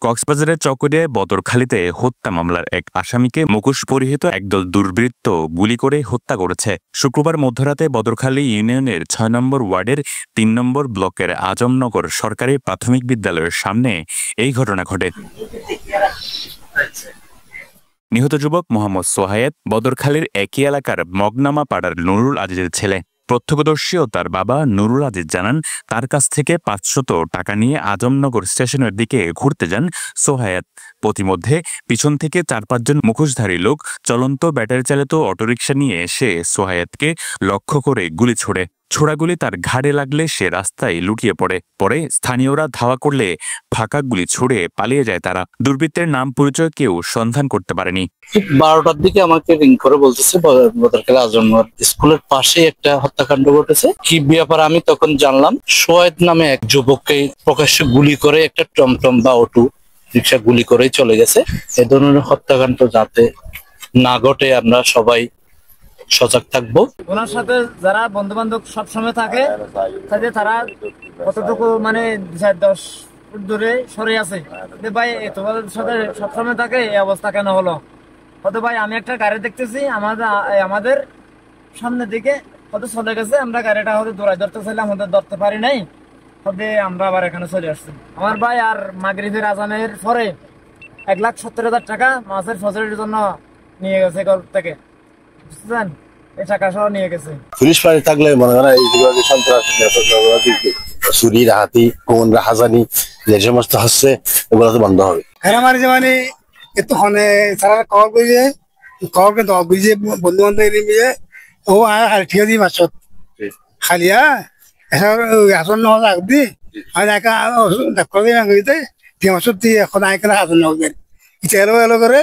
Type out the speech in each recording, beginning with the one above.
কক্সবাজারের চকরিয়ায় বদরখালীতে হত্যা মামলার এক আসামিকে মুখোশ পরিহিত একদল দুর্বৃত্ত গুলি করে হত্যা করেছে। শুক্রবার মধ্যরাতে বদরখালী ইউনিয়নের ৬ নম্বর ওয়ার্ডের ৩ নম্বর ব্লকের আজমনগর সরকারি প্রাথমিক বিদ্যালয়ের সামনে এই ঘটনা ঘটে। নিহত যুবক মোহাম্মদ সোহায়েত বদরখালীর একই এলাকার মগনামা পাড়ার নুরুল আজিজের ছেলে। প্রত্যক্ষদর্শী ও তার বাবা নুরুল আজিজ জানান, তার কাছ থেকে ৫০০ টাকা নিয়ে আজমনগর স্টেশনের দিকে ঘুরতে যান সোহায়েত। পথিমধ্যে পিছন থেকে ৪-৫ জন মুখোশধারী লোক চলন্ত ব্যাটারি চালিত অটোরিকশা নিয়ে এসে সোহায়েতকে লক্ষ্য করে গুলি ছোড়ে। ছোড়াগুলি তার ঘাড়ে লাগলে সে রাস্তায় লুটিয়ে পড়ে। পরে স্থানীয়রা ধাওয়া করলে ফাঁকা গুলি ছুড়ে পালিয়ে যায় তারা। দুর্বৃত্তের নাম পরিচয় কেউ সন্ধান করতে পারেনি। ঠিক ১২টার দিকে আমাকে রিং করে বলতেছে বদরখালী আজমনগর স্কুলের পাশে একটা হত্যাকাণ্ড ঘটেছে। কি ব্যাপার আমি তখন জানলাম, সোহায়েত নামে এক যুবককে প্রকাশ্যে গুলি করে একটা টমটম বা অটো রিক্সা গুলি করে চলে গেছে। এ ধরনের হত্যাকাণ্ড যাতে না ঘটে আমরা সবাই সজাগ থাকবো। ওনার সাথে যারা বন্ধু বান্ধব সবসময় থাকে তারা কতটুকু মানে 10 ফুট দূরে সরে আছে। ভাই তোমাদের সাথে সবসময় থাকে, এই অবস্থা কেন হলো? হয়তো ভাই আমি একটা গাড়ি দেখতেছি আমাদের সামনের দিকে হয়তো চলে গেছে, আমরা গাড়িটা হয়তো দৌড়াই ধরতে চাইলাম, হয়তো ধরতে পারি নাই, হয়তো আমরা আবার এখানে চলে আসছি। আমার ভাই আর মাগরিবের আজানের পরে ১,৭০,০০০ টাকা মাছের ফসলের জন্য নিয়ে গেছে ঘর থেকে, বুঝছেন? এই টাকা সহ নিয়ে গেছে। পুলিশ বাড়ি থাকলে মনে হয় এইগুলো সন্ত্রাসী চুরি রাহাতি কোন রাহাজানি যে সমস্ত হচ্ছে এগুলো তো বন্ধ হবে। মানে একটু হনে তারা কল করিয়ে কিন্তু বুঝিয়ে বন্ধু বান্ধব মিলে ও আর ঠিক আছে মাছ খালিয়া আসন নহলে আগদি আর একা ডাক্তার দিয়ে মাছত দিয়ে সদায় কেনে আসন নহবেন ইটা এলো করে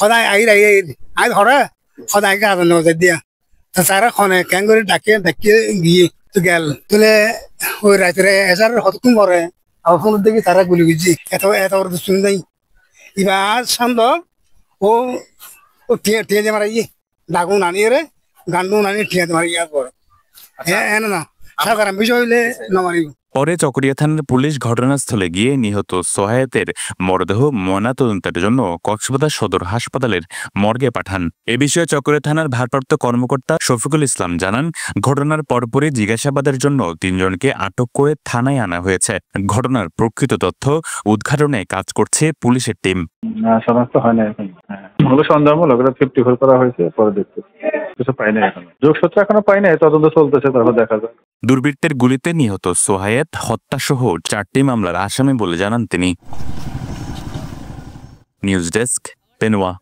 সদায় আই ধরে সদায় আসন নহ দিয়া তারা খনে কেন করে ডাকিয়ে গিয়ে তো গেল তুলে ওই রাত্রে এসার হতকুম করে আবার ফোন দেখি তারা গুলি গুজি এত শুনে নাই এবার সম্ভব ও ঠেঁজে মারা গিয়ে ডাকু নানিয়ে রে গান্ডু নানিয়ে ঠেঁজে মারা গিয়ে পরে হ্যাঁ না সরকার বিষয় হইলে না মারিব। পরে চকরিয়া থানার পুলিশ ঘটনাস্থলে গিয়ে নিহত সোহায়েতের মরদেহ ময়নাতদন্তের জন্য কক্সবাজার সদর হাসপাতালের মর্গে পাঠান। এ বিষয়ে চকরিয়া থানার ভারপ্রাপ্ত কর্মকর্তা শফিকুল ইসলাম জানান, ঘটনার পরপরই জিজ্ঞাসাবাদের জন্য ৩ জনকে আটক করে থানায় আনা হয়েছে। ঘটনার প্রকৃত তথ্য উদ্ঘাটনে কাজ করছে পুলিশের টিম। শনাক্ত হয় না এখন, সন্দেহমূলক 54 করা হয়েছে, পরে দেখতে কিছু পাই না, এখন যোগসূত্র এখনো পাই না, তদন্ত চলতেছে, তারপর দেখা যায়। দুর্বৃত্তের গুলিতে নিহত সোহায়েত হত্যাসহ 4টি মামলার আসামি বলে জানান তিনি। News desk, Penowa.